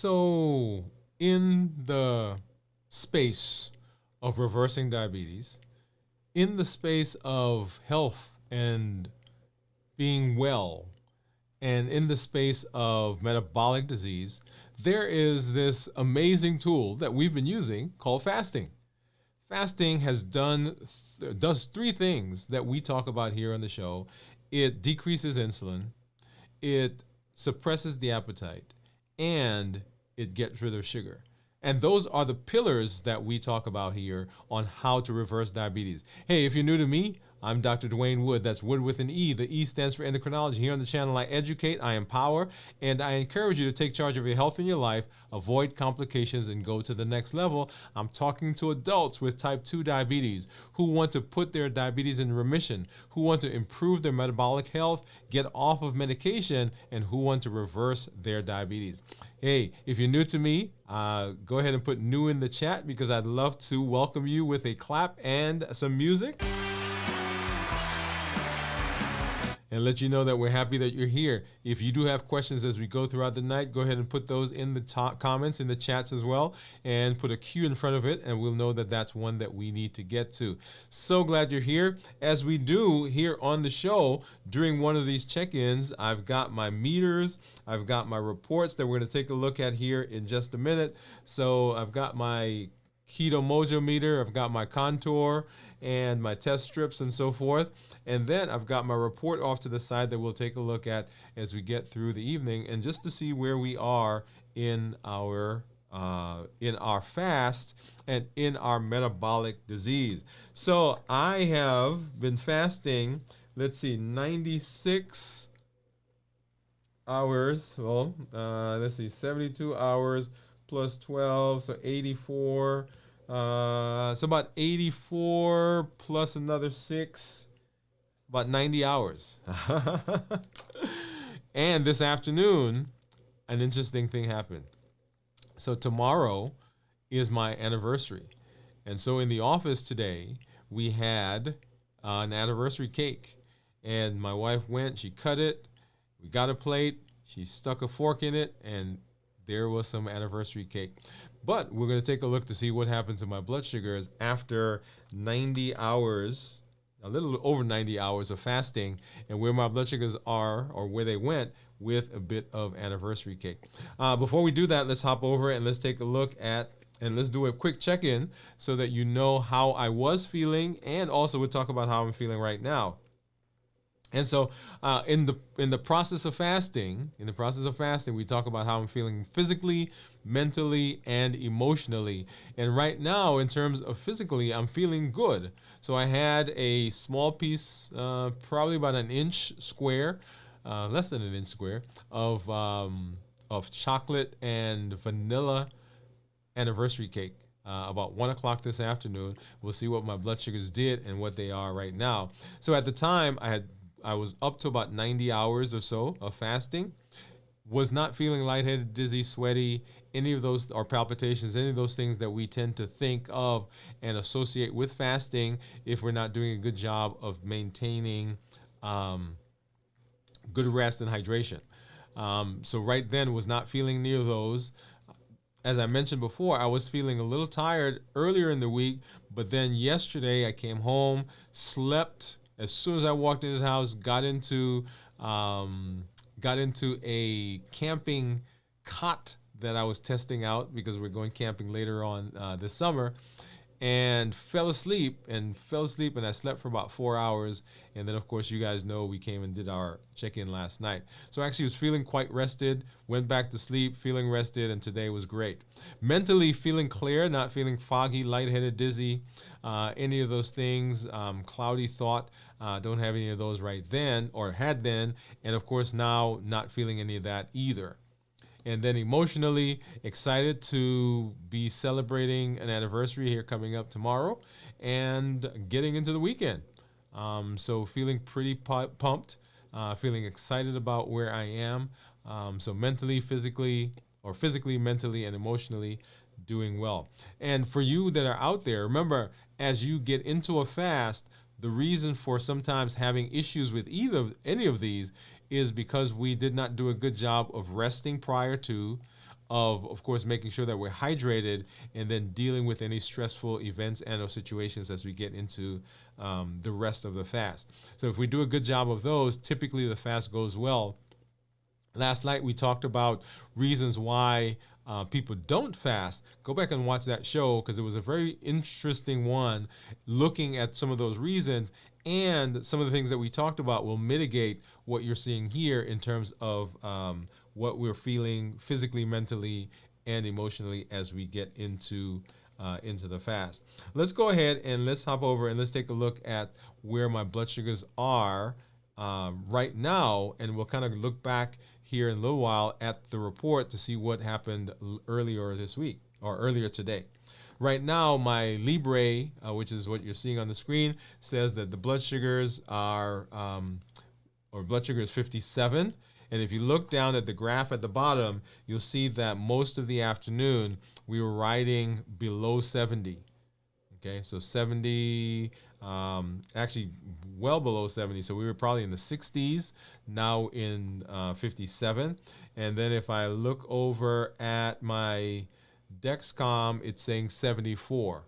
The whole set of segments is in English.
So, in the space of reversing diabetes, in the space of health and being well, and in the space of metabolic disease, there is this amazing tool that we've been using called fasting. Fasting does three things that we talk about here on the show. It decreases insulin, it suppresses the appetite, and it gets rid of sugar. And those are the pillars that we talk about here on how to reverse diabetes. Hey, if you're new to me, I'm Dr. Dwain Woode. That's Wood with an E. The E stands for endocrinology. Here on the channel, I educate, I empower, and I encourage you to take charge of your health and your life, avoid complications, and go to the next level. I'm talking to adults with type 2 diabetes who want to put their diabetes in remission, who want to improve their metabolic health, get off of medication, and who want to reverse their diabetes. Hey, if you're new to me, go ahead and put new in the chat because I'd love to welcome you with a clap and some music, and let you know that we're happy that you're here. If you do have questions as we go throughout the night, go ahead and put those in the top comments, in the chats as well, and put a Q in front of it, and we'll know that that's one that we need to get to. So glad you're here. As we do here on the show, during one of these check-ins, I've got my meters, I've got my reports that we're going to take a look at here in just a minute. So I've got my Keto Mojo meter, I've got my contour, and my test strips and so forth. And then I've got my report off to the side that we'll take a look at as we get through the evening, and just to see where we are in our fast and in our metabolic disease. So I have been fasting, let's see, 96 hours. Well, let's see, 72 hours plus 12, so 84. So about 84 plus another 6, about 90 hours. And this afternoon, an interesting thing happened. So tomorrow is my anniversary. And so in the office today, we had an anniversary cake. And my wife went, she cut it, we got a plate, she stuck a fork in it, and there was some anniversary cake. But we're going to take a look to see what happened to my blood sugars after 90 hours, a little over 90 hours of fasting, and where my blood sugars are, or where they went, with a bit of anniversary cake. Before we do that, let's hop over and let's take a look at, and let's do a quick check-in so that you know how I was feeling, and also we'll talk about how I'm feeling right now. And so in the process of fasting, we talk about how I'm feeling physically, mentally, and emotionally. And right now, in terms of physically, I'm feeling good. So I had a small piece, probably about an inch square, less than an inch square, of chocolate and vanilla anniversary cake. About 1 o'clock this afternoon. We'll see what my blood sugars did and what they are right now. So at the time, I was up to about 90 hours or so of fasting, was not feeling lightheaded, dizzy, sweaty, any of those, or palpitations, any of those things that we tend to think of and associate with fasting if we're not doing a good job of maintaining good rest and hydration. So right then was not feeling near those. As I mentioned before, I was feeling a little tired earlier in the week, but then yesterday I came home, slept. As soon as I walked into the house, got into a camping cot that I was testing out because we're going camping later on this summer, and fell asleep, and I slept for about 4 hours. And then, of course, you guys know we came and did our check-in last night. So I actually was feeling quite rested, went back to sleep, feeling rested, and today was great. Mentally feeling clear, not feeling foggy, lightheaded, dizzy, any of those things, cloudy thought. Don't have any of those right then, or had then, and of course now not feeling any of that either. And then emotionally excited to be celebrating an anniversary here coming up tomorrow and getting into the weekend. So feeling pretty pumped, feeling excited about where I am. So mentally, physically, mentally, and emotionally doing well. And for you that are out there, remember, as you get into a fast, the reason for sometimes having issues with any of these is because we did not do a good job of resting prior to, of course, making sure that we're hydrated and then dealing with any stressful events and or situations as we get into the rest of the fast. So if we do a good job of those, typically the fast goes well. Last night we talked about reasons why people don't fast. Go back and watch that show because it was a very interesting one, looking at some of those reasons, and some of the things that we talked about will mitigate what you're seeing here in terms of what we're feeling physically, mentally, and emotionally as we get into the fast. Let's go ahead and let's hop over and let's take a look at where my blood sugars are right now, and we'll kind of look back here in a little while at the report to see what happened earlier this week or earlier today. Right now, my Libre, which is what you're seeing on the screen, says that the blood sugars are, or blood sugar is 57. And if you look down at the graph at the bottom, you'll see that most of the afternoon we were riding below 70. Okay, so 70, actually well below 70. So we were probably in the 60s, now in 57. And then if I look over at my Dexcom, it's saying 74.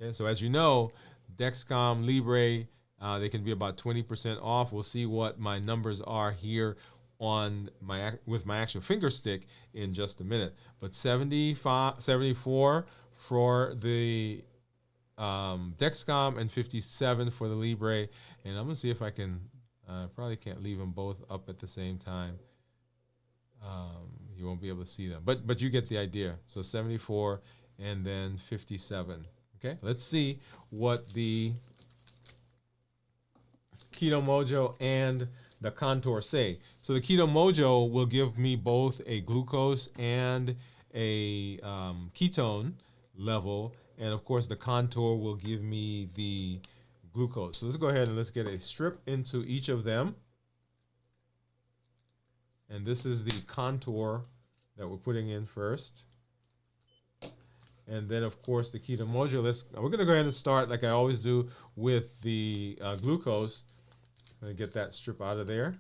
Okay, so as you know, Dexcom, Libre, they can be about 20% off. We'll see what my numbers are here on with my actual finger stick in just a minute. But 74 for the Dexcom and 57 for the Libre. And I'm gonna see if I can, probably can't leave them both up at the same time. You won't be able to see them, but you get the idea. So 74 and then 57. Okay, let's see what the Keto Mojo and the Contour say. So the Keto Mojo will give me both a glucose and a ketone level, and of course the Contour will give me the glucose. So let's go ahead and let's get a strip into each of them. And this is the Contour that we're putting in first. And then, of course, the Keto Mojo. We're going to go ahead and start, like I always do, with the glucose. I'm going to get that strip out of there.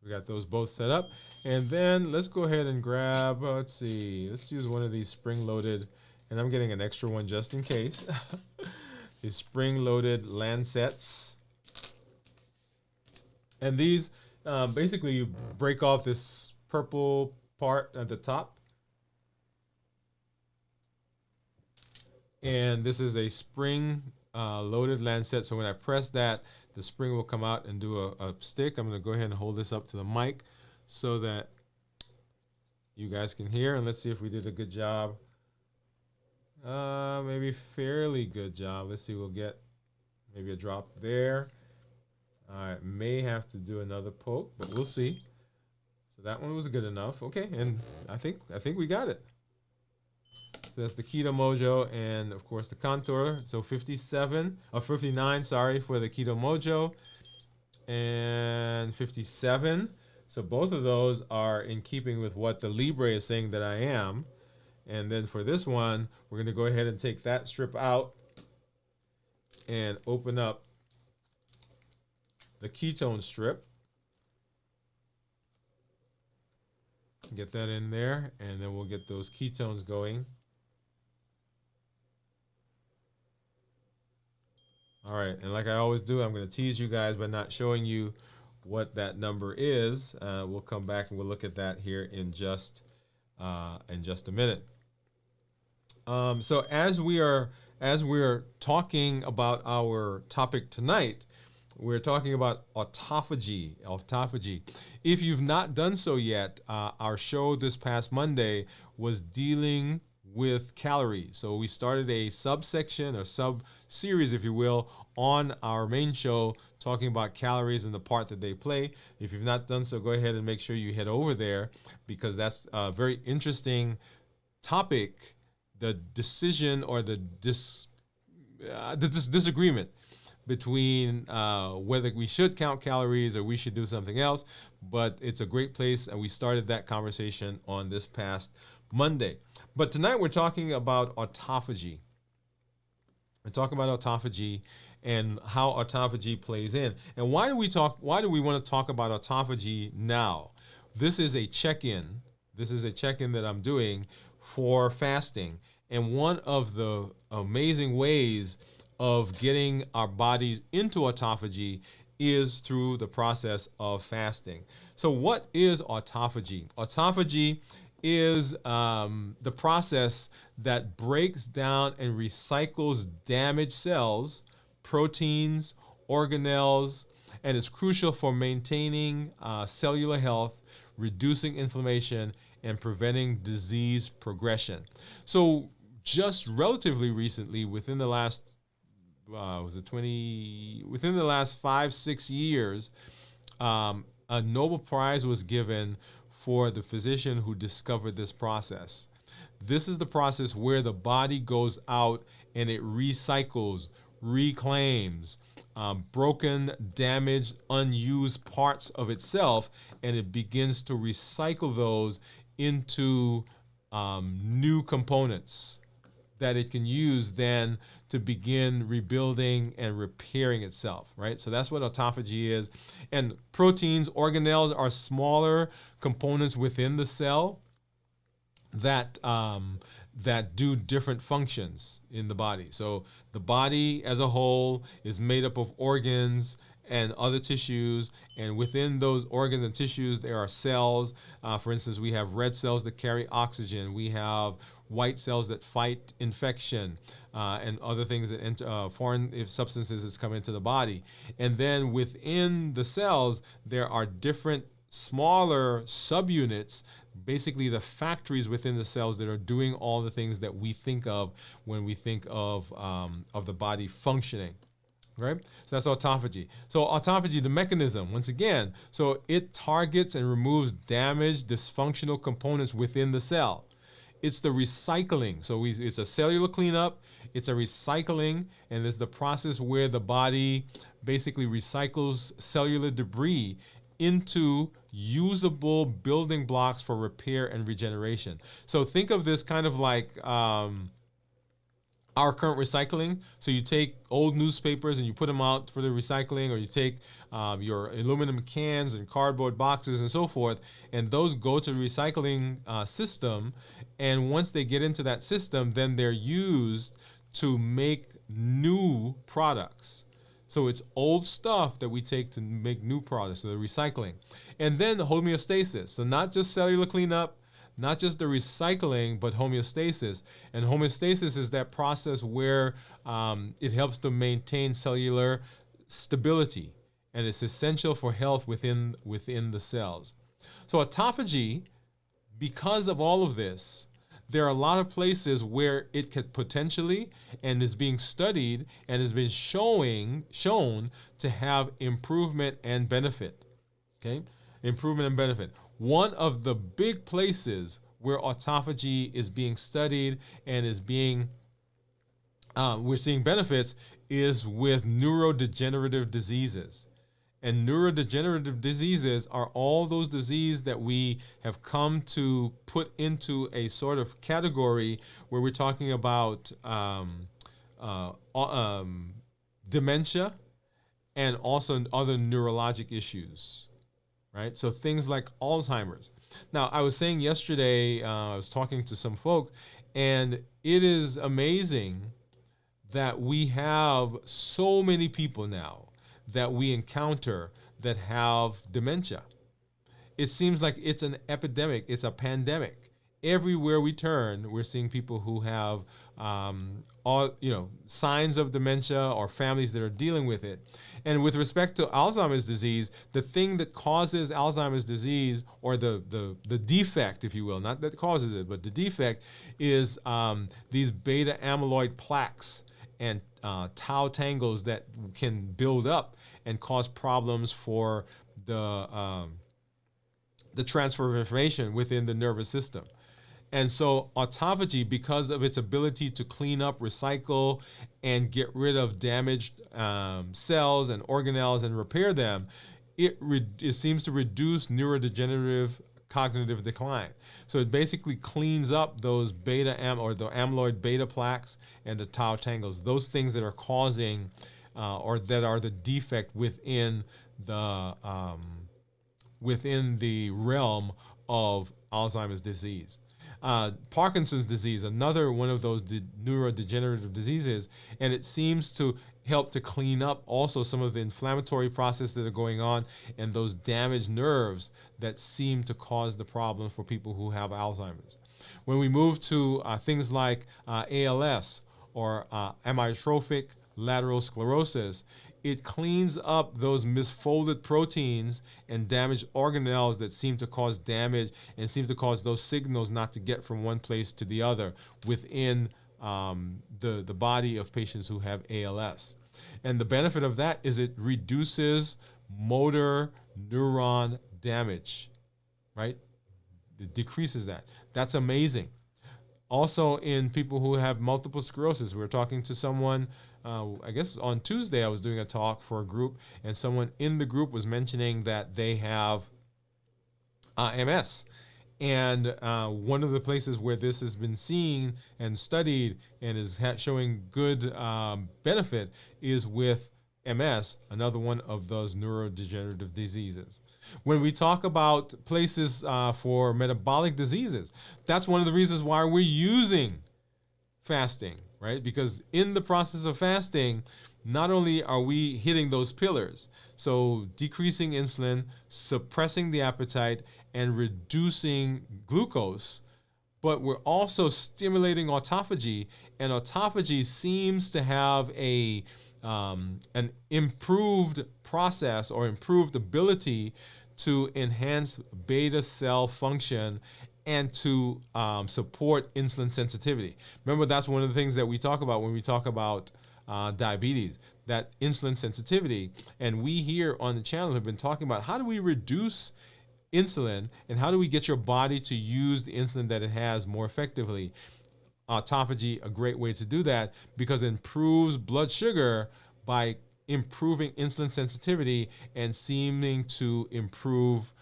We got those both set up. And then let's go ahead and grab, let's see, let's use one of these spring-loaded, and I'm getting an extra one just in case. These spring-loaded Lancets. And these, basically you break off this purple part at the top. And this is a spring loaded Lancet. So when I press that, the spring will come out and do a stick. I'm going to go ahead and hold this up to the mic so that you guys can hear. And let's see if we did a good job. Maybe fairly good job. Let's see, we'll get maybe a drop there. I may have to do another poke, but we'll see. So that one was good enough. Okay, and I think we got it. So that's the Keto Mojo and of course the Contour. So 57 or 59, sorry, for the Keto Mojo and 57. So both of those are in keeping with what the Libre is saying that I am. And then for this one, we're going to go ahead and take that strip out and open up the ketone strip. Get that in there, and then we'll get those ketones going. All right, and like I always do, I'm going to tease you guys by not showing you what that number is. We'll come back and we'll look at that here in just a minute. So as we're talking about our topic tonight, we're talking about autophagy. Autophagy. If you've not done so yet, our show this past Monday was dealing with calories. So we started a subsection or sub-series, if you will, on our main show talking about calories and the part that they play. If you've not done so, go ahead and make sure you head over there because that's a very interesting topic, the decision or the disagreement between whether we should count calories or we should do something else. But it's a great place, and we started that conversation on this past Monday. But tonight we're talking about autophagy. We're talking about autophagy, and how autophagy plays in. And why do we want to talk about autophagy now? This is a check-in. This is a check-in that I'm doing for fasting. And one of the amazing ways of getting our bodies into autophagy is through the process of fasting. So what is autophagy? Autophagy is the process that breaks down and recycles damaged cells, proteins, organelles, and is crucial for maintaining cellular health, reducing inflammation, and preventing disease progression. So just relatively recently, within the last within the last 5-6 years, a Nobel Prize was given for the physician who discovered this process. This is the process where the body goes out and it recycles, reclaims broken, damaged, unused parts of itself, and it begins to recycle those into new components that it can use then to begin rebuilding and repairing itself, right? So that's what autophagy is. And proteins, organelles are smaller components within the cell that that do different functions in the body. So the body as a whole is made up of organs and other tissues, and within those organs and tissues there are cells. For instance, we have red cells that carry oxygen. We have white cells that fight infection and other things that enter foreign substances that come into the body. And then within the cells there are different smaller subunits, basically the factories within the cells that are doing all the things that we think of when we think of the body functioning. Right? So that's autophagy. So autophagy, the mechanism, once again, so it targets and removes damaged, dysfunctional components within the cell. It's the recycling. So it's a cellular cleanup, it's a recycling, and it's the process where the body basically recycles cellular debris into usable building blocks for repair and regeneration. So think of this kind of like our current recycling. So you take old newspapers and you put them out for the recycling, or you take your aluminum cans and cardboard boxes and so forth, and those go to the recycling system. And once they get into that system, then they're used to make new products. So it's old stuff that we take to make new products, so the recycling. And then the homeostasis. So not just cellular cleanup, not just the recycling, but homeostasis. And homeostasis is that process where it helps to maintain cellular stability, and it's essential for health within the cells. So autophagy, because of all of this, there are a lot of places where it could potentially, and is being studied and has been shown to have improvement and benefit. Okay, improvement and benefit. One of the big places where autophagy is being studied and is being, we're seeing benefits, is with neurodegenerative diseases. And neurodegenerative diseases are all those diseases that we have come to put into a sort of category where we're talking about dementia and also other neurologic issues, right? So things like Alzheimer's. Now, I was saying yesterday, I was talking to some folks, and it is amazing that we have so many people now that we encounter that have dementia. It seems like it's an epidemic, it's a pandemic. Everywhere we turn, we're seeing people who have signs of dementia, or families that are dealing with it. And with respect to Alzheimer's disease, the thing that causes Alzheimer's disease, or the defect, if you will, not that causes it, but the defect is these beta amyloid plaques and tau tangles that can build up and cause problems for the transfer of information within the nervous system. And so autophagy, because of its ability to clean up, recycle, and get rid of damaged cells and organelles and repair them, it seems to reduce neurodegenerative cognitive decline. So it basically cleans up those the amyloid beta plaques and the tau tangles, those things that are causing or that are the defect within the realm of Alzheimer's disease. Parkinson's disease, another one of those neurodegenerative diseases, and it seems to help to clean up also some of the inflammatory processes that are going on and those damaged nerves that seem to cause the problem for people who have Alzheimer's. When we move to things like ALS or amyotrophic lateral sclerosis, it cleans up those misfolded proteins and damaged organelles that seem to cause damage and seem to cause those signals not to get from one place to the other within the body of patients who have ALS. And the benefit of that is it reduces motor neuron damage, right? It decreases that. That's amazing. Also, in people who have multiple sclerosis, we were talking to someone, I guess on Tuesday I was doing a talk for a group, and someone in the group was mentioning that they have MS. And one of the places where this has been seen and studied and is showing good benefit is with MS, another one of those neurodegenerative diseases. When we talk about places for metabolic diseases, that's one of the reasons why we're using fasting, right? Because in the process of fasting, not only are we hitting those pillars, so decreasing insulin, suppressing the appetite, and reducing glucose, but we're also stimulating autophagy, and autophagy seems to have an improved process or improved ability to enhance beta cell function and to support insulin sensitivity. Remember, that's one of the things that we talk about when we talk about diabetes, that insulin sensitivity. And we here on the channel have been talking about how do we reduce insulin and how do we get your body to use the insulin that it has more effectively. Autophagy, a great way to do that because it improves blood sugar by improving insulin sensitivity and seeming to improve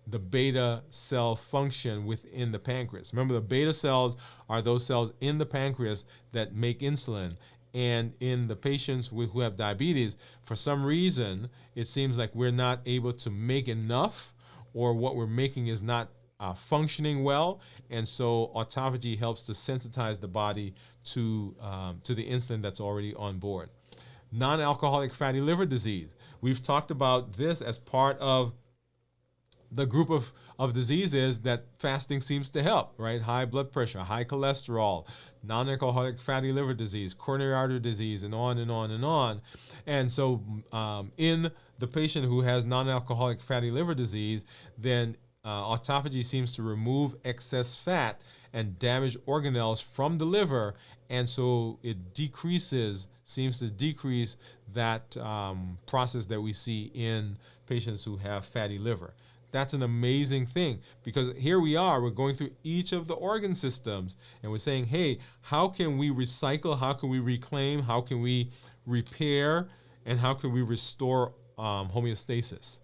the beta cell function within the pancreas. Remember, the beta cells are those cells in the pancreas that make insulin. And in the patients who have diabetes, for some reason, it seems like we're not able to make enough, or what we're making is not functioning well. And so autophagy helps to sensitize the body to the insulin that's already on board. Non-alcoholic fatty liver disease. We've talked about this as part of the group of diseases that fasting seems to help, right? High blood pressure, high cholesterol, non-alcoholic fatty liver disease, coronary artery disease, and on and on and on. And so in the patient who has non-alcoholic fatty liver disease, then autophagy seems to remove excess fat and damaged organelles from the liver, and so it seems to decrease that process that we see in patients who have fatty liver. That's an amazing thing, because here we're going through each of the organ systems and we're saying, hey, how can we recycle, how can we reclaim, how can we repair, and how can we restore homeostasis?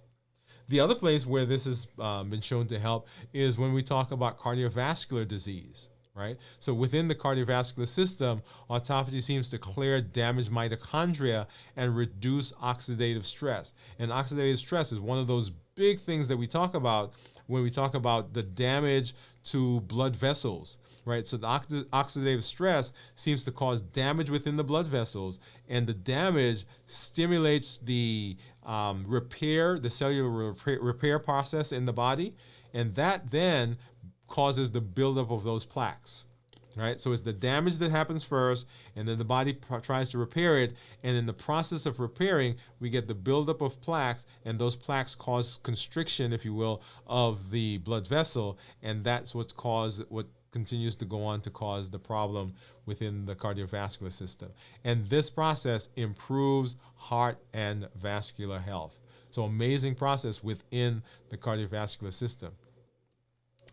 The other place where this has been shown to help is when we talk about cardiovascular disease, right? So within the cardiovascular system, autophagy seems to clear damaged mitochondria and reduce oxidative stress. And oxidative stress is one of those big things that we talk about when we talk about the damage to blood vessels, right? So the oxidative stress seems to cause damage within the blood vessels, and the damage stimulates the the cellular repair process in the body, and that then causes the buildup of those plaques, right? So it's the damage that happens first, and then the body tries to repair it, and in the process of repairing, we get the buildup of plaques, and those plaques cause constriction, if you will, of the blood vessel, and that's what continues to go on to cause the problem within the cardiovascular system. And this process improves heart and vascular health. So amazing process within the cardiovascular system.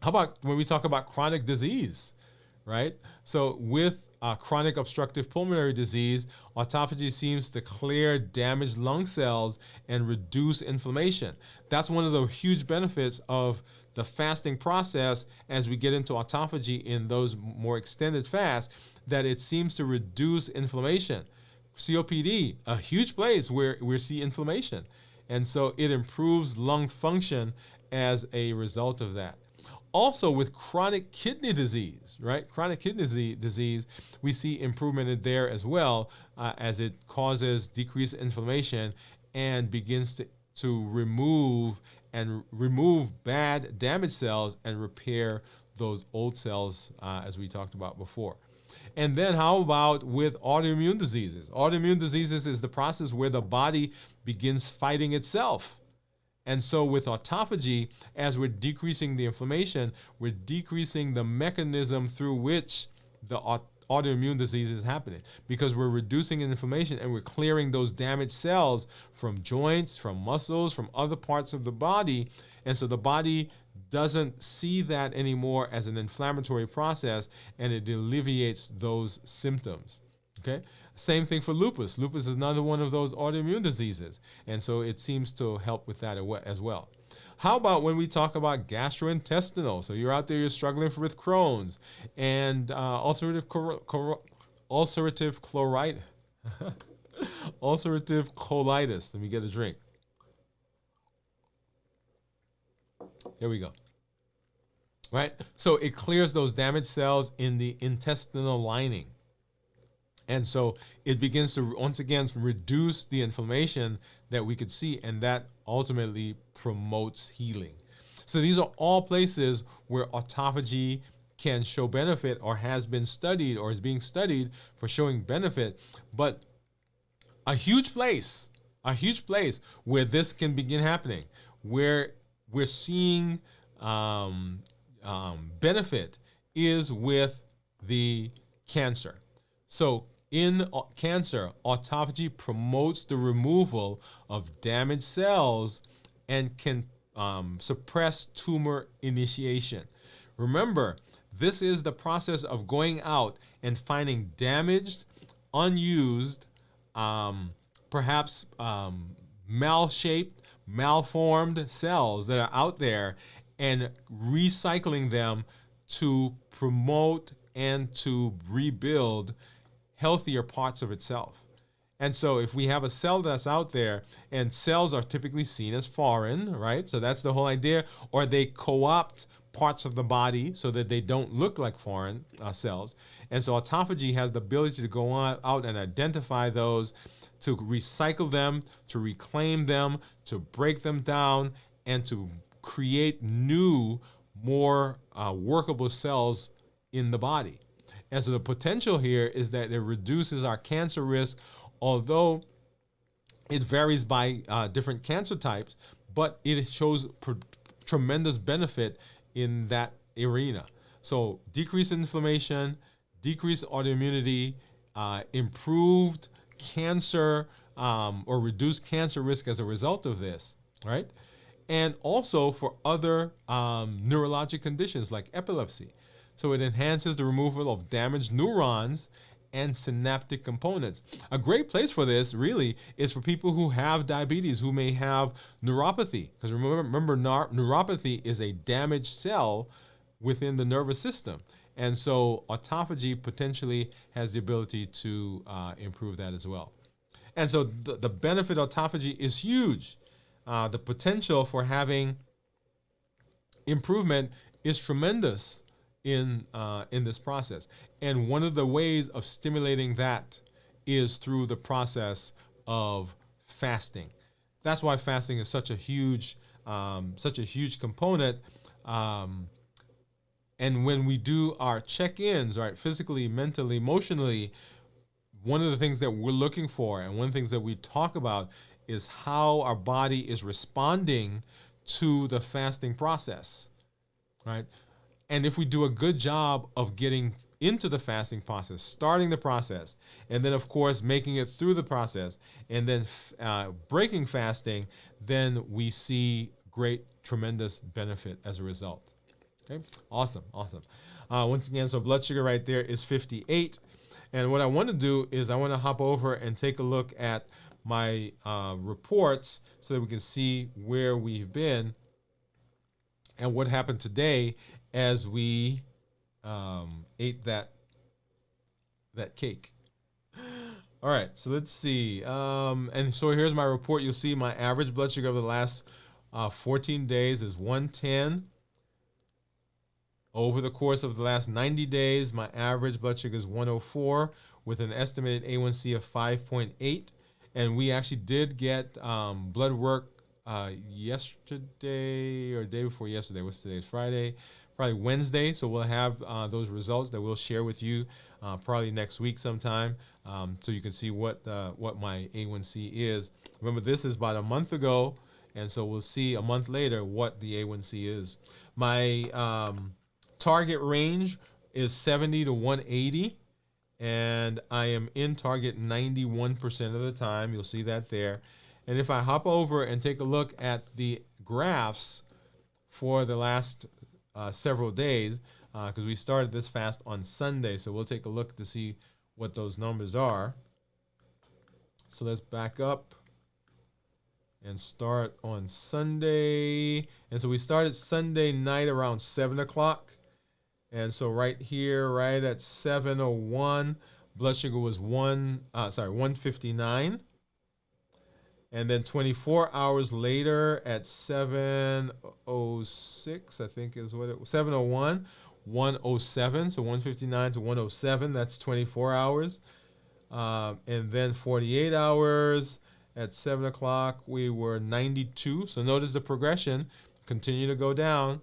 How about when we talk about chronic disease, right? So with chronic obstructive pulmonary disease, autophagy seems to clear damaged lung cells and reduce inflammation. That's one of the huge benefits of the fasting process as we get into autophagy in those more extended fasts, that it seems to reduce inflammation. COPD, a huge place where we see inflammation. And so it improves lung function as a result of that. Also, with chronic kidney disease, right? Chronic kidney disease, we see improvement in there as well, as it causes decreased inflammation and begins to remove bad damaged cells and repair those old cells, as we talked about before. And then how about with autoimmune diseases? Autoimmune diseases is the process where the body begins fighting itself. And so with autophagy, as we're decreasing the inflammation, we're decreasing the mechanism through which the autoimmune disease is happening, because we're reducing inflammation and we're clearing those damaged cells from joints, from muscles, from other parts of the body. And so the body doesn't see that anymore as an inflammatory process, and it alleviates those symptoms. Okay? Same thing for lupus. Lupus is another one of those autoimmune diseases, and so it seems to help with that as well. How about when we talk about gastrointestinal? So you're out there, you're struggling with Crohn's and ulcerative colitis. Ulcerative colitis. Let me get a drink. Here we go. Right? So it clears those damaged cells in the intestinal lining. And so it begins to, once again, reduce the inflammation that we could see, and that ultimately promotes healing. So these are all places where autophagy can show benefit, or has been studied, or is being studied for showing benefit. But a huge place where this can begin happening, where we're seeing benefit, is with the cancer. So in cancer, autophagy promotes the removal of damaged cells and can suppress tumor initiation. Remember, this is the process of going out and finding damaged, unused, perhaps mal-shaped, malformed cells that are out there, and recycling them to promote and to rebuild healthier parts of itself. And so if we have a cell that's out there, and cells are typically seen as foreign, right? So that's the whole idea. Or they co-opt parts of the body so that they don't look like foreign cells. And so autophagy has the ability to go out and identify those, to recycle them, to reclaim them, to break them down, and to create new, more workable cells in the body. And so the potential here is that it reduces our cancer risk, although it varies by different cancer types, but it shows tremendous benefit in that arena. So decreased inflammation, decreased autoimmunity, improved cancer, or reduced cancer risk as a result of this, right? And also for other neurologic conditions like epilepsy. So it enhances the removal of damaged neurons and synaptic components. A great place for this really is for people who have diabetes, who may have neuropathy. Because remember, neuropathy is a damaged cell within the nervous system. And so autophagy potentially has the ability to improve that as well. And so the benefit of autophagy is huge. The potential for having improvement is tremendous in this process. And one of the ways of stimulating that is through the process of fasting. That's why fasting is such a huge component. And when we do our check-ins, right, physically, mentally, emotionally, one of the things that we're looking for, and one of the things that we talk about, is how our body is responding to the fasting process, right? And if we do a good job of getting into the fasting process, starting the process, and then of course making it through the process, and then breaking fasting, then we see great, tremendous benefit as a result. Okay, awesome. Once again, so blood sugar right there is 58. And what I want to do is I want to hop over and take a look at my reports so that we can see where we've been and what happened today as we ate that cake. All right, so let's see. And so here's my report. You'll see my average blood sugar over the last 14 days is 110. Over the course of the last 90 days, my average blood sugar is 104 with an estimated A1C of 5.8. And we actually did get blood work yesterday or day before yesterday. What's today? It's Friday, probably Wednesday. So we'll have those results that we'll share with you probably next week sometime, so you can see what my A1C is. Remember, this is about a month ago, and so we'll see a month later what the A1C is. My target range is 70 to 180, and I am in target 91% of the time. You'll see that there. And if I hop over and take a look at the graphs for the last several days, because we started this fast on Sunday, so we'll take a look to see what those numbers are. So let's back up and start on Sunday. And so we started Sunday night around 7 o'clock. And so right here, right at 7:01, blood sugar was 159. And then 24 hours later at 7:06, I think is what it was, 7:01, 107. So 159 to 107, that's 24 hours. And then 48 hours at 7 o'clock, we were 92. So notice the progression, continue to go down.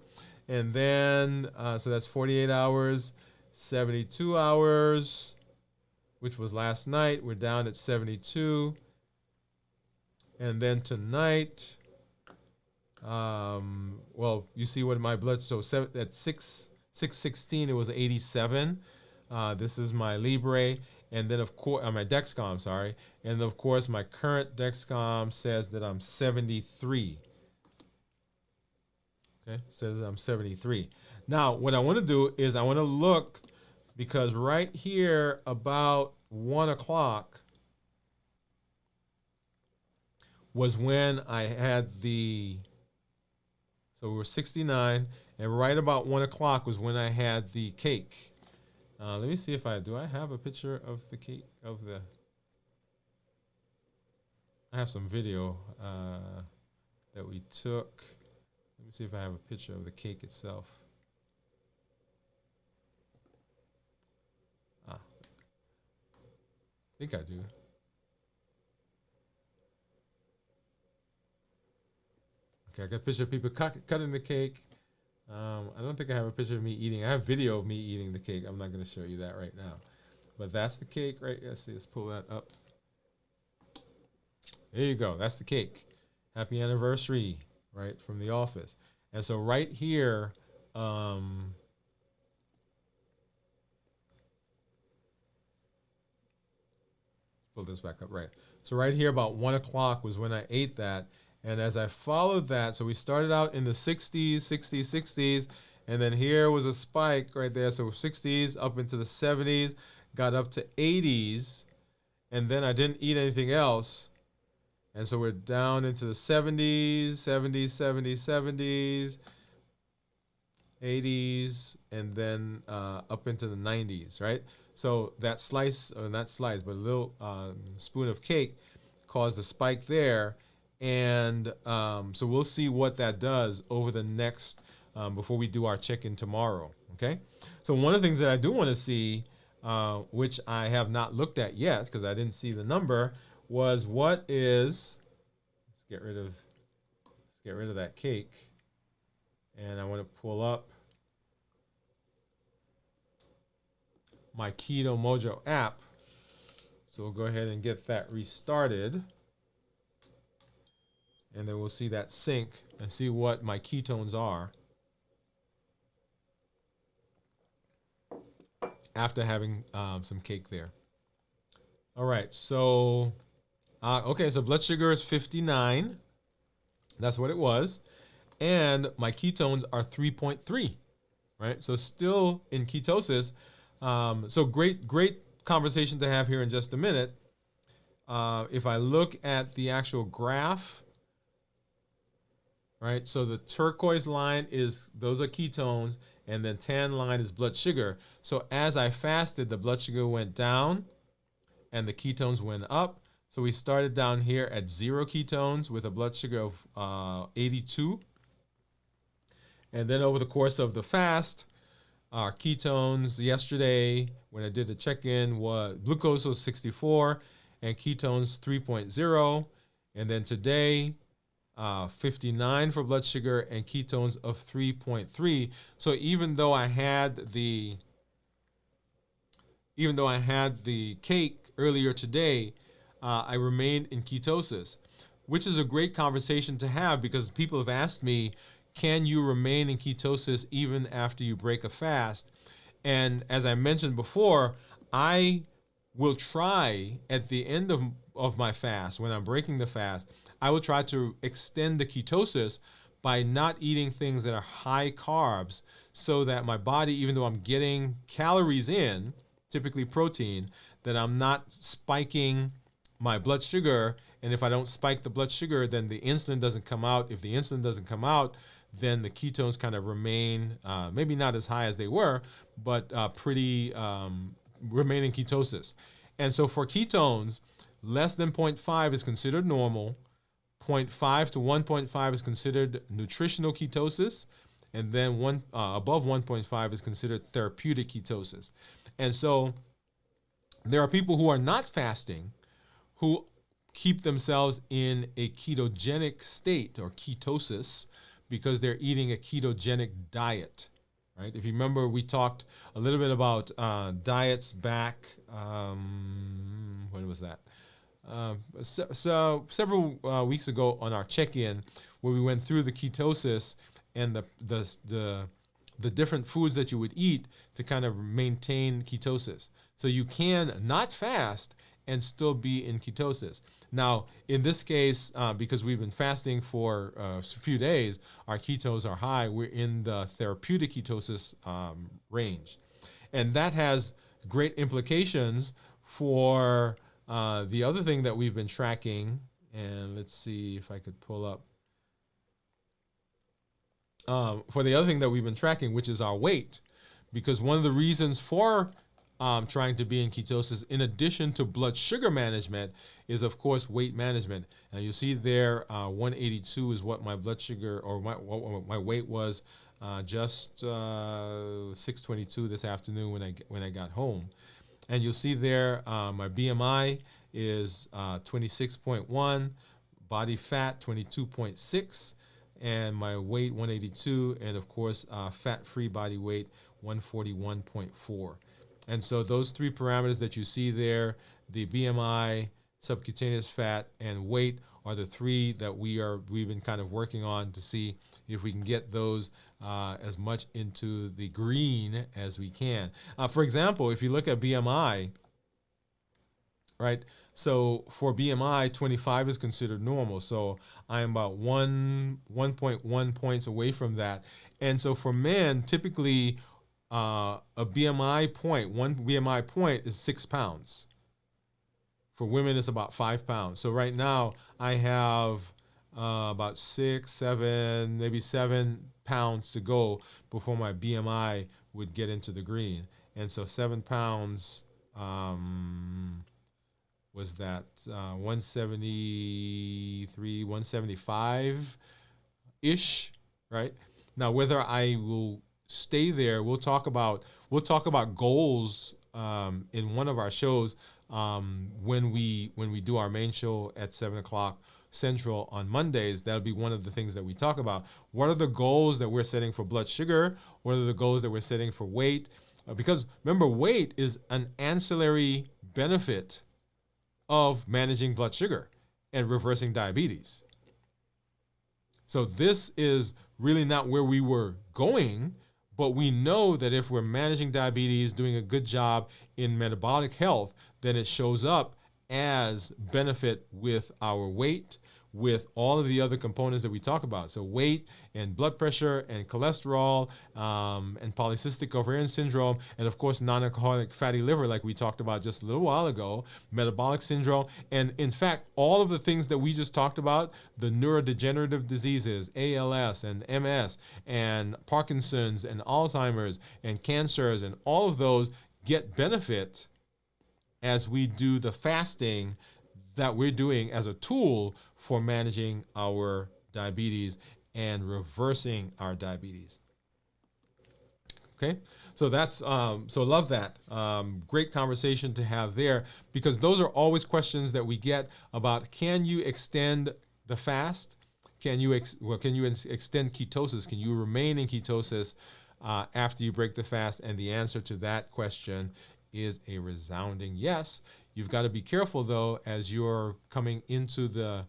And then, so that's 48 hours, 72 hours, which was last night. We're down at 72. And then tonight, well, you see what my blood, so at 6:16, it was 87. This is my Libre. And then, of course, my Dexcom, sorry. And of course, my current Dexcom says that I'm 73. Okay, says I'm 73. Now, what I want to do is I want to look, because right here about 1 o'clock was when I had so we were 69, and right about 1 o'clock was when I had the cake. Let me see if I have a picture of the cake, I have some video that we took. Let me see if I have a picture of the cake itself. I think I do. Okay, I got a picture of people cutting the cake. I don't think I have a picture of me eating. I have video of me eating the cake. I'm not going to show you that right now. But that's the cake, right? Let's see. Let's pull that up. There you go. That's the cake. Happy anniversary, right, from the office. And so right here, let's pull this back up, right. So right here about 1 o'clock was when I ate that. And as I followed that, so we started out in the 60s, 60s, 60s, and then here was a spike right there. So 60s up into the 70s, got up to 80s, and then I didn't eat anything else. And so we're down into the 70s, 70s, 70s, 70s, 80s, and then up into the 90s, right? So that slice, or not slice, but a little spoon of cake caused a spike there. And so we'll see what that does over the next, before we do our check-in tomorrow, okay? So one of the things that I do want to see, which I have not looked at yet because I didn't see the number, was what is, let's get rid of that cake. And I want to pull up my Keto Mojo app. So we'll go ahead and get that restarted. And then we'll see that sync and see what my ketones are after having some cake there. All right, so, okay, so blood sugar is 59. That's what it was. And my ketones are 3.3, right? So still in ketosis. So great conversation to have here in just a minute. If I look at the actual graph, right? So the turquoise line those are ketones, and then tan line is blood sugar. So as I fasted, the blood sugar went down, and the ketones went up. So we started down here at 0 ketones with a blood sugar of 82. And then over the course of the fast, our ketones yesterday, when I did the check-in, was glucose was 64 and ketones 3.0. And then today, 59 for blood sugar and ketones of 3.3. So even though I had the cake earlier today, I remained in ketosis, which is a great conversation to have because people have asked me, can you remain in ketosis even after you break a fast? And as I mentioned before, I will try at the end of my fast, when I'm breaking the fast, I will try to extend the ketosis by not eating things that are high carbs so that my body, even though I'm getting calories in, typically protein, that I'm not spiking my blood sugar. And if I don't spike the blood sugar, then the insulin doesn't come out. If the insulin doesn't come out, then the ketones kind of remain, maybe not as high as they were, but remain in ketosis. And so for ketones, less than 0.5 is considered normal. 0.5 to 1.5 is considered nutritional ketosis. And then above 1.5 is considered therapeutic ketosis. And so there are people who are not fasting who keep themselves in a ketogenic state or ketosis because they're eating a ketogenic diet, right? If you remember, we talked a little bit about diets back, when was that? So several weeks ago on our check-in, where we went through the ketosis and the different foods that you would eat to kind of maintain ketosis. So you can not fast and still be in ketosis. Now, in this case, because we've been fasting for a few days, our ketones are high. We're in the therapeutic ketosis range. And that has great implications for the other thing that we've been tracking. And let's see if I could pull up. For the other thing that we've been tracking, which is our weight. Because one of the reasons for trying to be in ketosis, in addition to blood sugar management, is of course weight management. And you see there, 182 is what my blood sugar or what my weight was just 622 this afternoon when I got home. And you'll see there, my BMI is 26.1, body fat 22.6, and my weight 182, and of course fat-free body weight 141.4. And so those three parameters that you see there, the BMI, subcutaneous fat, and weight, are the three that we've been kind of working on to see if we can get those as much into the green as we can. For example, if you look at BMI, right? So for BMI, 25 is considered normal. So I'm about 1.1 points away from that. And so for men, typically one BMI point is 6 pounds. For women, it's about 5 pounds. So right now, I have about 6, 7, maybe 7 pounds to go before my BMI would get into the green. And so 7 pounds was that 173, 175-ish, right? Now, whether I will stay there, we'll talk about goals in one of our shows when we do our main show at 7 o'clock Central on Mondays. That'll be one of the things that we talk about. What are the goals that we're setting for blood sugar? What are the goals that we're setting for weight? Because remember, weight is an ancillary benefit of managing blood sugar and reversing diabetes. So this is really not where we were going, but we know that if we're managing diabetes, doing a good job in metabolic health, then it shows up as benefit with our weight, with all of the other components that we talk about. So weight and blood pressure and cholesterol and polycystic ovarian syndrome, and of course non-alcoholic fatty liver, like we talked about just a little while ago, metabolic syndrome, and in fact, all of the things that we just talked about, the neurodegenerative diseases, ALS and MS and Parkinson's and Alzheimer's and cancers, and all of those get benefit as we do the fasting that we're doing as a tool for managing our diabetes and reversing our diabetes. Okay, so that's so love that. Great conversation to have there, because those are always questions that we get about: can you extend the fast? Can you extend ketosis? Can you remain in ketosis after you break the fast? And the answer to that question is a resounding yes. You've got to be careful though as you're coming into the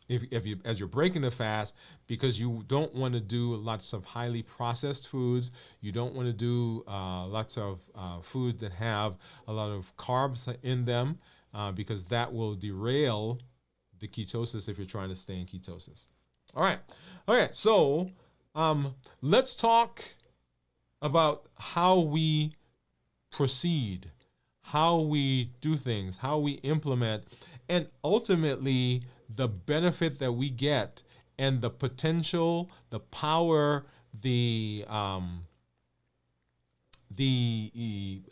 as you're breaking the fast, because you don't want to do lots of highly processed foods. You don't want to do lots of foods that have a lot of carbs in them, because that will derail the ketosis if you're trying to stay in ketosis. All right. Okay. So let's talk about how we proceed, how we do things, how we implement, and ultimately the benefit that we get and the potential, the power, I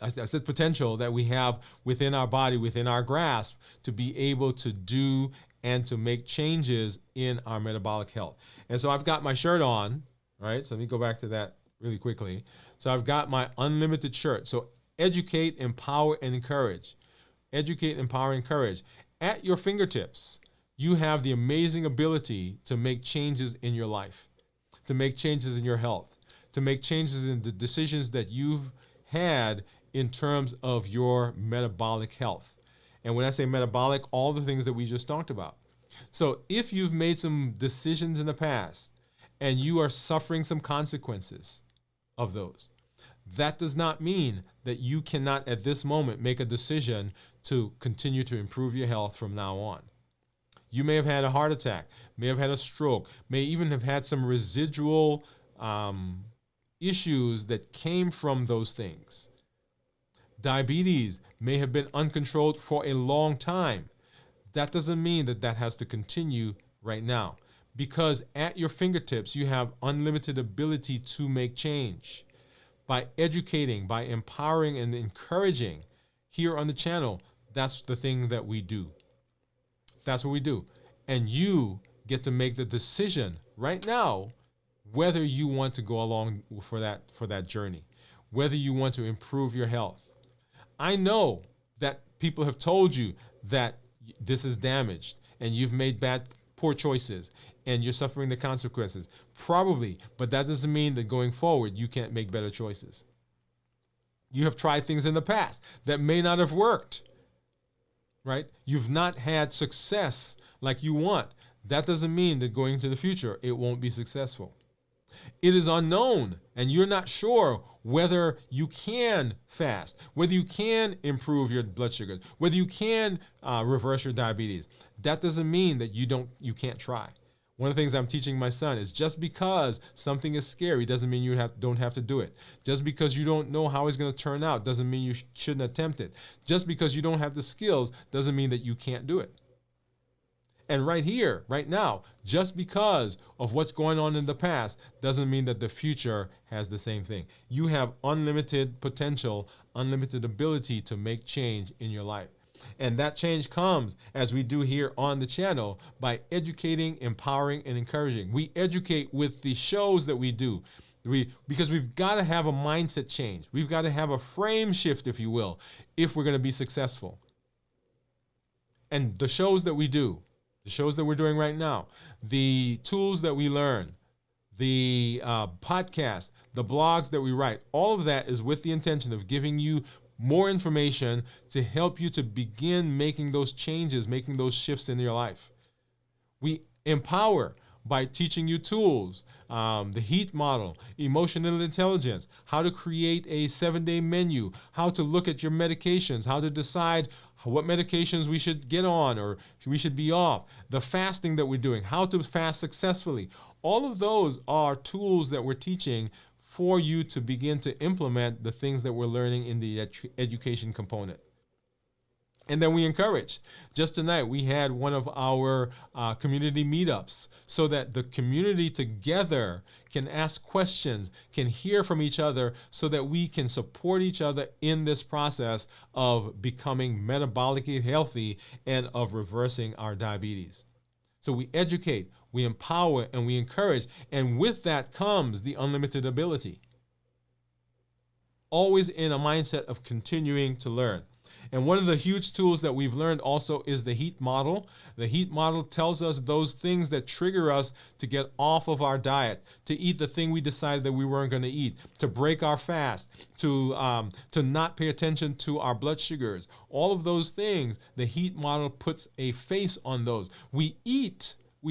said potential that we have within our body, within our grasp, to be able to do and to make changes in our metabolic health. And so I've got my shirt on, right? So let me go back to that really quickly. So I've got my unlimited shirt. So educate, empower, and encourage. Educate, empower, and encourage. At your fingertips, you have the amazing ability to make changes in your life, to make changes in your health, to make changes in the decisions that you've had in terms of your metabolic health. And when I say metabolic, all the things that we just talked about. So if you've made some decisions in the past and you are suffering some consequences of those, that does not mean that you cannot at this moment make a decision to continue to improve your health from now on. You may have had a heart attack, may have had a stroke, may even have had some residual issues that came from those things. Diabetes may have been uncontrolled for a long time. That doesn't mean that that has to continue right now, because at your fingertips, you have unlimited ability to make change. By educating, by empowering and encouraging here on the channel, that's the thing that we do. That's what we do. And you get to make the decision right now whether you want to go along for that journey, whether you want to improve your health. I know that people have told you that this is damaged and you've made poor choices and you're suffering the consequences. Probably, but that doesn't mean that going forward you can't make better choices. You have tried things in the past that may not have worked, right? You've not had success like you want. That doesn't mean that going into the future it won't be successful. It is unknown, and you're not sure whether you can fast, whether you can improve your blood sugar, whether you can reverse your diabetes. That doesn't mean that you can't try. One of the things I'm teaching my son is just because something is scary doesn't mean you don't have to do it. Just because you don't know how it's going to turn out doesn't mean you shouldn't attempt it. Just because you don't have the skills doesn't mean that you can't do it. And right here, right now, just because of what's going on in the past doesn't mean that the future has the same thing. You have unlimited potential, unlimited ability to make change in your life. And that change comes, as we do here on the channel, by educating, empowering, and encouraging. We educate with the shows that we do. Because we've got to have a mindset change. We've got to have a frame shift, if you will, if we're going to be successful. And the shows that we do, the shows that we're doing right now, the tools that we learn, the podcast, the blogs that we write, all of that is with the intention of giving you more information to help you to begin making those changes, making those shifts in your life. We empower by teaching you tools, the HEAT model, emotional intelligence, how to create a 7-day menu, how to look at your medications, how to decide what medications we should get on or we should be off, the fasting that we're doing, how to fast successfully. All of those are tools that we're teaching for you to begin to implement the things that we're learning in the education component. And then we encourage. Just tonight, we had one of our community meetups so that the community together can ask questions, can hear from each other, so that we can support each other in this process of becoming metabolically healthy and of reversing our diabetes. So we educate, we empower, and we encourage. And with that comes the unlimited ability. Always in a mindset of continuing to learn. And one of the huge tools that we've learned also is the heat model. The heat model tells us those things that trigger us to get off of our diet, to eat the thing we decided that we weren't going to eat, to break our fast, to not pay attention to our blood sugars. All of those things, the heat model puts a face on those. We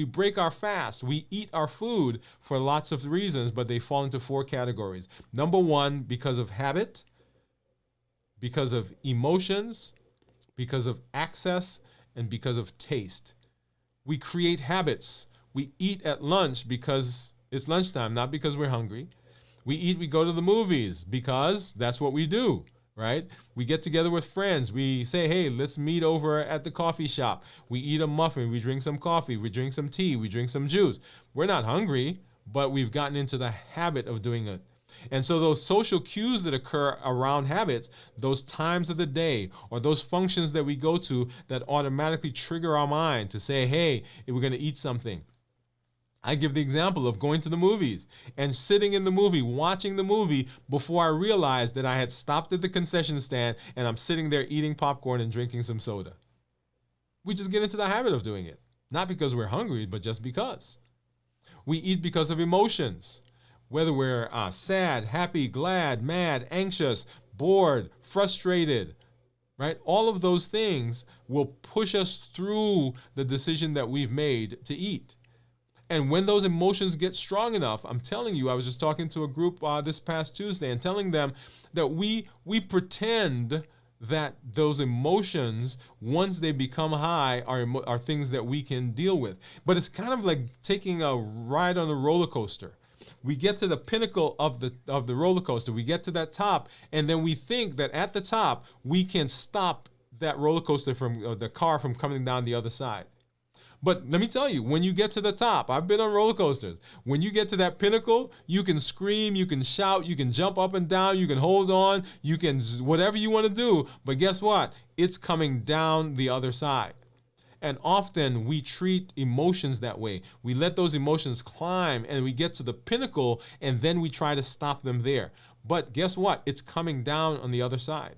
break our fast, we eat our food for lots of reasons, but they fall into 4 categories. Number 1, because of habit, because of emotions, because of access, and because of taste. We create habits. We eat at lunch because it's lunchtime, not because we're hungry. We go to the movies because that's what we do, right? We get together with friends. We say, hey, let's meet over at the coffee shop. We eat a muffin. We drink some coffee. We drink some tea. We drink some juice. We're not hungry, but we've gotten into the habit of doing it. And so those social cues that occur around habits, those times of the day, or those functions that we go to that automatically trigger our mind to say, hey, we're going to eat something. I give the example of going to the movies and sitting in the movie, watching the movie before I realized that I had stopped at the concession stand and I'm sitting there eating popcorn and drinking some soda. We just get into the habit of doing it. Not because we're hungry, but just because. We eat because of emotions. Whether we're sad, happy, glad, mad, anxious, bored, frustrated, right? All of those things will push us through the decision that we've made to eat. And when those emotions get strong enough, I'm telling you, I was just talking to a group this past Tuesday and telling them that we pretend that those emotions, once they become high, are things that we can deal with. But it's kind of like taking a ride on a roller coaster. We get to the pinnacle of the roller coaster. We get to that top, and then we think that at the top we can stop that roller coaster from the car from coming down the other side. But let me tell you, when you get to the top, I've been on roller coasters. When you get to that pinnacle, you can scream, you can shout, you can jump up and down, you can hold on, you can whatever you want to do. But guess what? It's coming down the other side. And often we treat emotions that way. We let those emotions climb and we get to the pinnacle and then we try to stop them there. But guess what? It's coming down on the other side.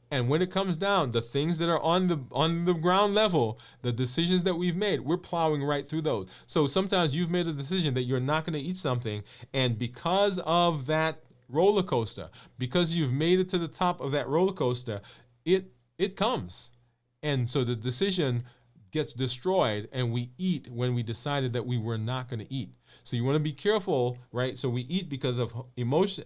And when it comes down, the things that are on the ground level, the decisions that we've made, we're plowing right through those. So sometimes you've made a decision that you're not going to eat something, and because of that roller coaster, because you've made it to the top of that roller coaster, it comes. And so the decision gets destroyed and we eat when we decided that we were not going to eat. So you want to be careful, right? So we eat because of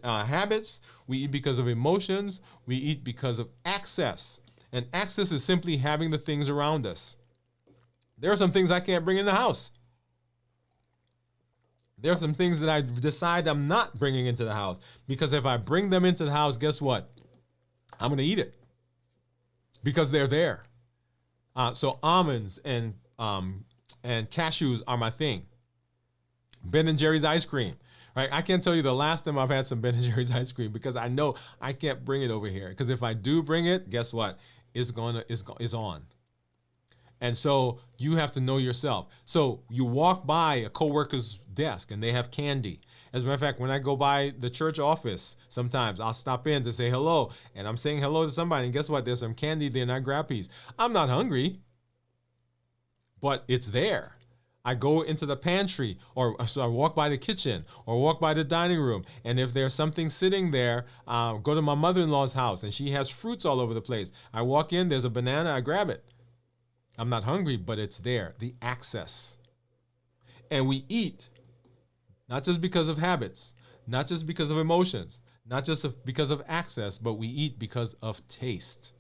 habits, we eat because of emotions, we eat because of access. And access is simply having the things around us. There are some things I can't bring in the house. There are some things that I decide I'm not bringing into the house, because if I bring them into the house, guess what? I'm going to eat it because they're there. So almonds and cashews are my thing. Ben & Jerry's ice cream, right? I can't tell you the last time I've had some Ben & Jerry's ice cream because I know I can't bring it over here. Because if I do bring it, guess what? It's on. And so you have to know yourself. So you walk by a coworker's desk and they have candy. As a matter of fact, when I go by the church office, sometimes I'll stop in to say hello, and I'm saying hello to somebody, and guess what? There's some candy there, and I grab a piece. I'm not hungry, but it's there. I go into the pantry, or so I walk by the kitchen, or walk by the dining room, and if there's something sitting there, go to my mother-in-law's house, and she has fruits all over the place. I walk in, there's a banana, I grab it. I'm not hungry, but it's there, the access. And we eat, not just because of habits, not just because of emotions, not just because of access, but we eat because of taste.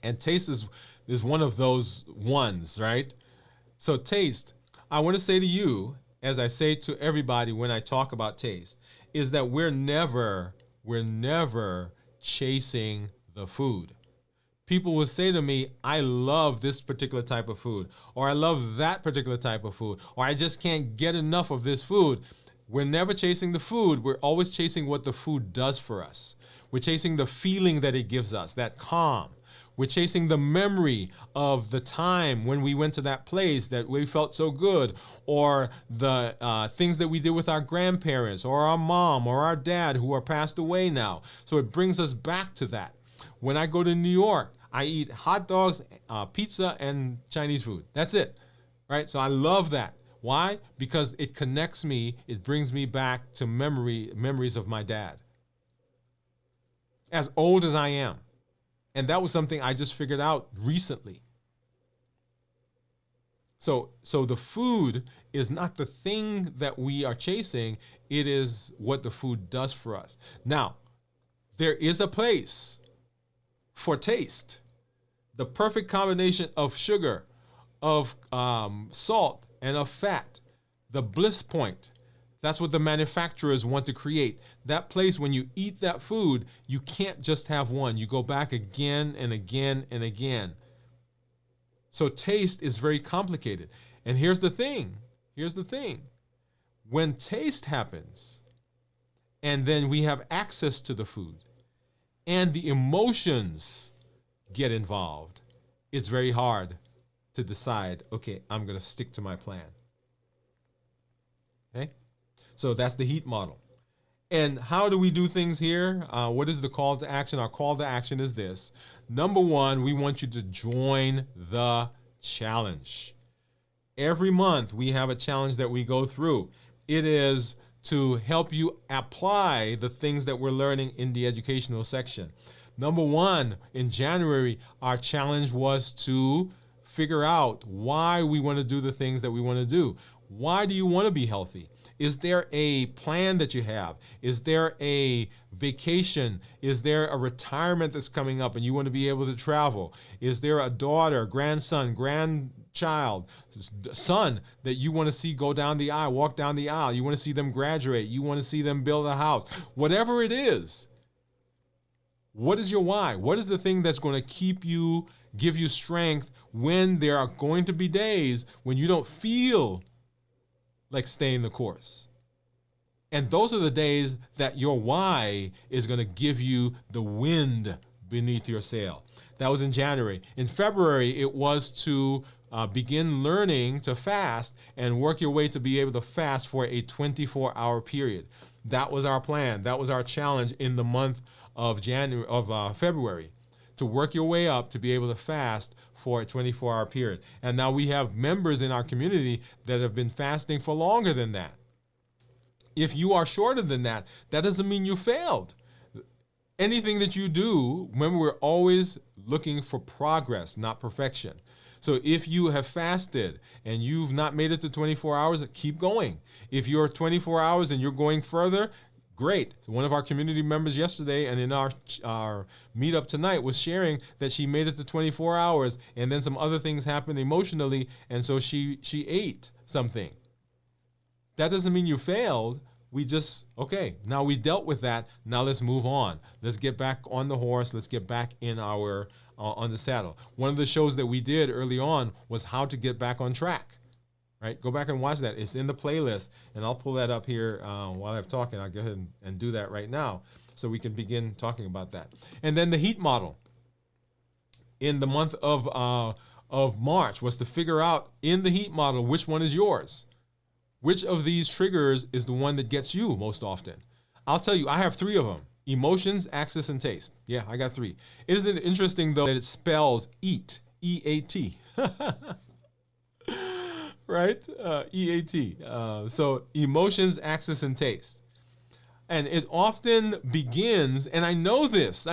And taste is one of those ones, right? So taste, I want to say to you, as I say to everybody when I talk about taste, is that we're never chasing the food. people will say to me, I love this particular type of food, or I love that particular type of food, or I just can't get enough of this food. We're never chasing the food. We're always chasing what the food does for us. We're chasing the feeling that it gives us, that calm. We're chasing the memory of the time when we went to that place that we felt so good, or the things that we did with our grandparents, or our mom, or our dad who are passed away now. So it brings us back to that. When I go to New York, I eat hot dogs, pizza, and Chinese food. That's it, right? So I love that. Why? Because it connects me. It brings me back to memories of my dad. As old as I am. And that was something I just figured out recently. So the food is not the thing that we are chasing. It is what the food does for us. Now, there is a place for taste. The perfect combination of sugar, of salt, and of fat. The bliss point. That's what the manufacturers want to create. That place, when you eat that food, you can't just have one. You go back again and again and again. So taste is very complicated. And here's the thing. When taste happens, and then we have access to the food, and the emotions get involved, it's very hard to decide, okay, I'm going to stick to my plan. Okay? So that's the heat model. And how do we do things here? What is the call to action? Our call to action is this. Number one, we want you to join the challenge. Every month we have a challenge that we go through. It is to help you apply the things that we're learning in the educational section. Number one, in January, our challenge was to figure out why we want to do the things that we want to do. Why do you want to be healthy? Is there a plan that you have? Is there a vacation? Is there a retirement that's coming up and you want to be able to travel? Is there a daughter, grandson, grandchild, son that you want to see go down the aisle, walk down the aisle? You want to see them graduate. You want to see them build a house. Whatever it is, what is your why? What is the thing that's going to keep you, give you strength when there are going to be days when you don't feel like staying the course? And those are the days that your why is going to give you the wind beneath your sail. That was in January. In February, it was to begin learning to fast and work your way to be able to fast for a 24-hour period. That was our plan. That was our challenge in the month of February, to work your way up to be able to fast for a 24-hour period. And now we have members in our community that have been fasting for longer than that. If you are shorter than that, that doesn't mean you failed. Anything that you do, remember, we're always looking for progress, not perfection. So if you have fasted and you've not made it to 24 hours, keep going. If you're 24 hours and you're going further, great. So one of our community members yesterday and in our meetup tonight was sharing that she made it to 24 hours and then some other things happened emotionally, and so she ate something. That doesn't mean you failed. We just, okay, now we dealt with that. Now let's move on. Let's get back on the horse. Let's get back in our on the saddle. One of the shows that we did early on was how to get back on track. Right? Go back and watch that. It's in the playlist, and I'll pull that up here while I'm talking. I'll go ahead and do that right now so we can begin talking about that. And then the heat model in the month of March was to figure out in the heat model which one is yours. Which of these triggers is the one that gets you most often? I'll tell you, I have 3 of them. Emotions, access, and taste. Yeah, I got 3. Isn't it interesting, though, that it spells EAT, E-A-T. Right? E-A-T. So emotions, access, and taste. And it often begins, and I know this,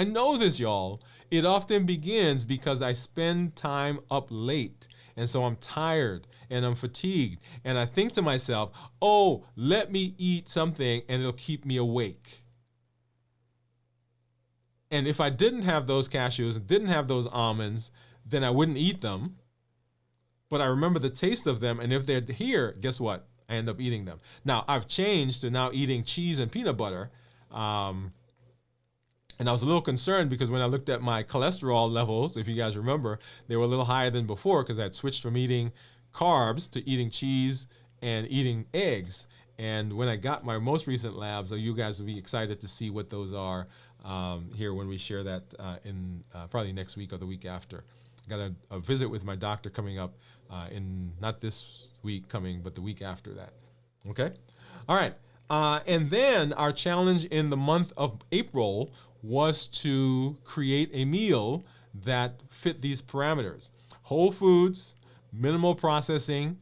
y'all. It often begins because I spend time up late. And so I'm tired and I'm fatigued. And I think to myself, oh, let me eat something and it'll keep me awake. And if I didn't have those cashews, didn't have those almonds, then I wouldn't eat them. But I remember the taste of them. And if they're here, guess what? I end up eating them. Now, I've changed to now eating cheese and peanut butter. And I was a little concerned because when I looked at my cholesterol levels, if you guys remember, they were a little higher than before because I had switched from eating carbs to eating cheese and eating eggs. And when I got my most recent labs, you guys will be excited to see what those are here when we share that in probably next week or the week after. Got a visit with my doctor coming up in not this week coming, but the week after that. Okay? All right. And then our challenge in the month of April was to create a meal that fit these parameters. Whole foods, minimal processing,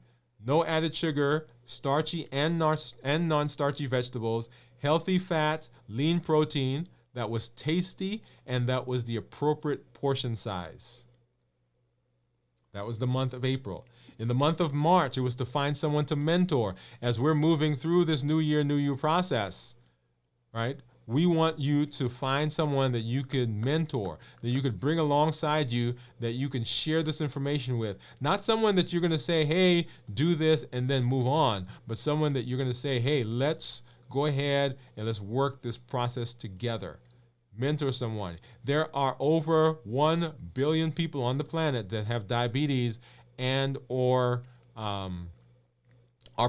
no added sugar, starchy and non-starchy vegetables, healthy fats, lean protein that was tasty, and that was the appropriate portion size. That was the month of April. In the month of March, it was to find someone to mentor. As we're moving through this new year, new you process, right? We want you to find someone that you could mentor, that you could bring alongside you, that you can share this information with. Not someone that you're going to say, hey, do this, and then move on, but someone that you're going to say, hey, let's go ahead and let's work this process together. Mentor someone. There are over 1 billion people on the planet that have diabetes and or are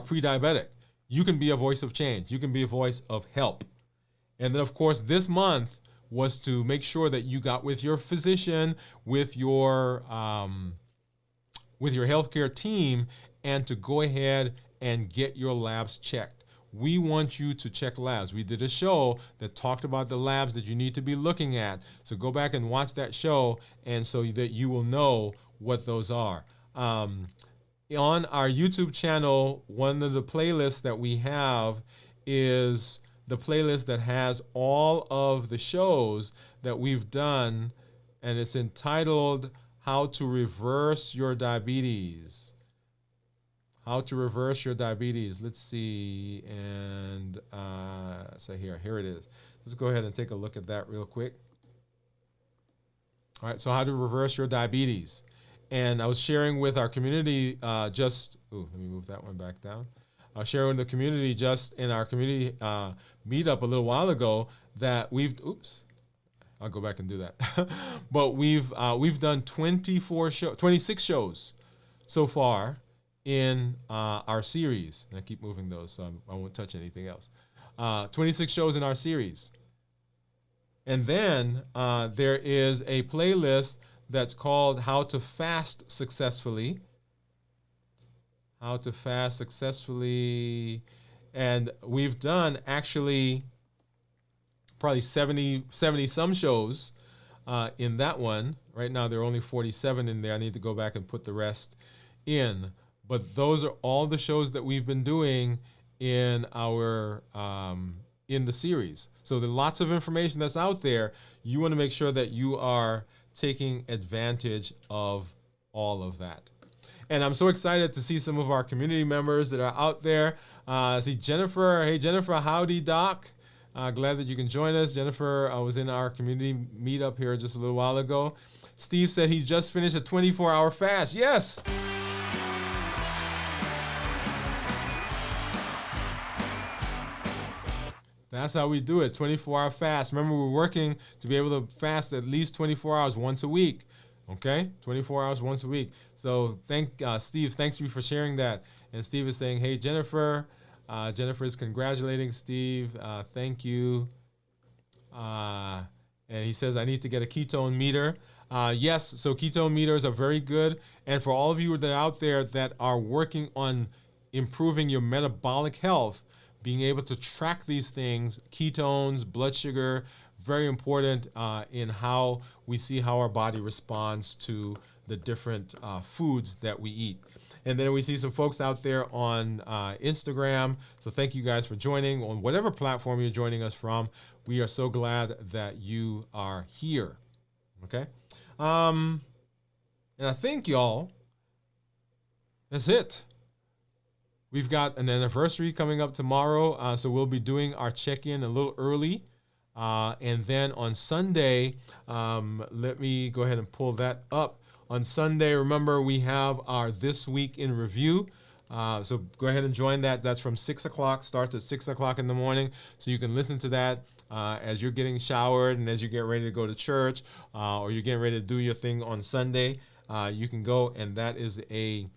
pre-diabetic. You can be a voice of change. You can be a voice of help. And then, of course, this month was to make sure that you got with your physician, with your healthcare team, and to go ahead and get your labs checked. We want you to check labs. We did a show that talked about the labs that you need to be looking at. So go back and watch that show, and so that you will know what those are. On our YouTube channel, one of the playlists that we have is the playlist that has all of the shows that we've done, and it's entitled How to Reverse Your Diabetes. How to Reverse Your Diabetes. Let's see, and so here it is. Let's go ahead and take a look at that real quick. All right, so how to reverse your diabetes. And I was sharing with our community let me move that one back down. I was sharing with the community just in our community meetup a little while ago that I'll go back and do that. But we've done 26 shows so far in our series. And I keep moving those, so I won't touch anything else. 26 shows in our series. And then there is a playlist that's called How to Fast Successfully. How to Fast Successfully. And we've done actually probably 70 some shows in that one. Right now there are only 47 in there. I need to go back and put the rest in. But those are all the shows that we've been doing in our in the series. So there's lots of information that's out there. You want to make sure that you are taking advantage of all of that. And I'm so excited to see some of our community members that are out there. I see Jennifer. Hey, Jennifer, howdy, Doc. Glad that you can join us. Jennifer was in our community meetup here just a little while ago. Steve said he's just finished a 24-hour fast. Yes. That's how we do it, 24-hour fast. Remember, we're working to be able to fast at least 24 hours once a week. Okay, 24 hours once a week. So Steve, thanks you for sharing that. And Steve is saying, hey, Jennifer. Jennifer is congratulating Steve. Thank you. And he says, I need to get a ketone meter. Yes, so ketone meters are very good. And for all of you that are out there that are working on improving your metabolic health, being able to track these things, ketones, blood sugar, very important in how we see how our body responds to the different foods that we eat. And then we see some folks out there on Instagram. So thank you guys for joining on whatever platform you're joining us from. We are so glad that you are here. Okay. And I think, y'all, that's it. We've got an anniversary coming up tomorrow, so we'll be doing our check-in a little early. And then on Sunday, let me go ahead and pull that up. On Sunday, remember, we have our This Week in Review. So go ahead and join that. That's from 6 o'clock, starts at 6 o'clock in the morning. So you can listen to that as you're getting showered and as you get ready to go to church or you're getting ready to do your thing on Sunday. You can go, and that is a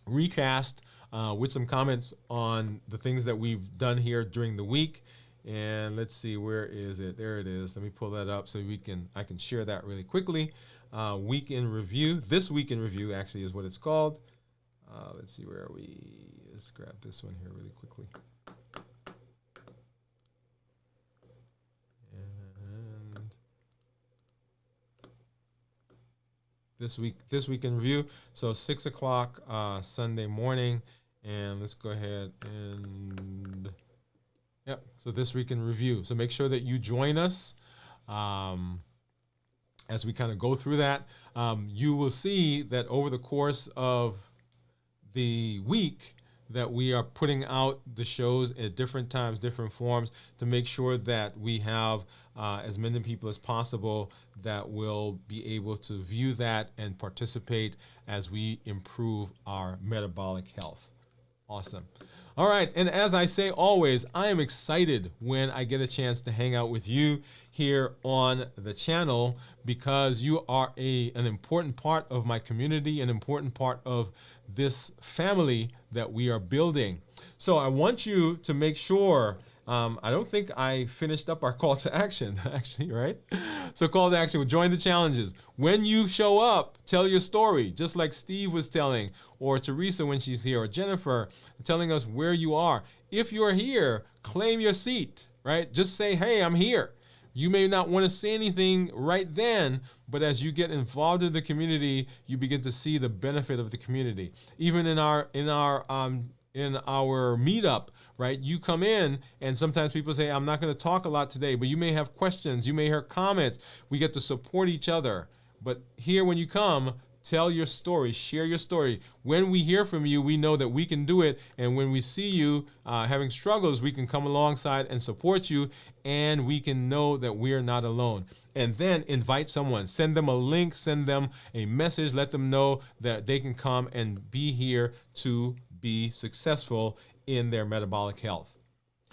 recast with some comments on the things that we've done here during the week. And let's see, where is it? There it is. Let me pull that up so I can share that really quickly. Week in review. This week in review actually is what it's called. Let's see, where are we? Let's grab this one here really quickly. And this week in review. So 6 o'clock Sunday morning, and let's go ahead and yep. So this week in review. So make sure that you join us as we kind of go through that. You will see that over the course of the week that we are putting out the shows at different times, different forms, to make sure that we have as many people as possible that will be able to view that and participate as we improve our metabolic health. Awesome. All right, and as I say always, I am excited when I get a chance to hang out with you here on the channel, because you are an important part of my community, an important part of this family that we are building. So I want you to make sure, I don't think I finished up our call to action, actually, right? So call to action, join the challenges. When you show up, tell your story, just like Steve was telling, or Teresa when she's here, or Jennifer telling us where you are. If you're here, claim your seat, right? Just say, hey, I'm here. You may not want to say anything right then, but as you get involved in the community, you begin to see the benefit of the community. Even in our meetup, right? You come in and sometimes people say, I'm not going to talk a lot today, but you may have questions, you may hear comments. We get to support each other. But here when you come, tell your story, share your story. When we hear from you, we know that we can do it. And when we see you having struggles, we can come alongside and support you. And we can know that we are not alone. And then invite someone, send them a link, send them a message, let them know that they can come and be here to be successful in their metabolic health.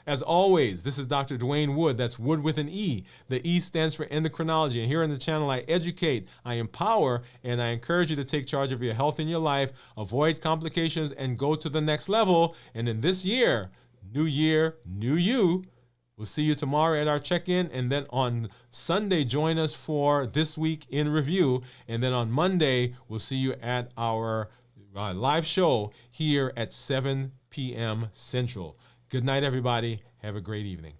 As always, this is Dr. Dwain Woode. That's Wood with an E. The E stands for endocrinology. And here on the channel, I educate, I empower, and I encourage you to take charge of your health in your life, avoid complications, and go to the next level. And in this year, new you. We'll see you tomorrow at our check-in. And then on Sunday, join us for This Week in Review. And then on Monday, we'll see you at our live show here at 7 p.m. Central. Good night, everybody. Have a great evening.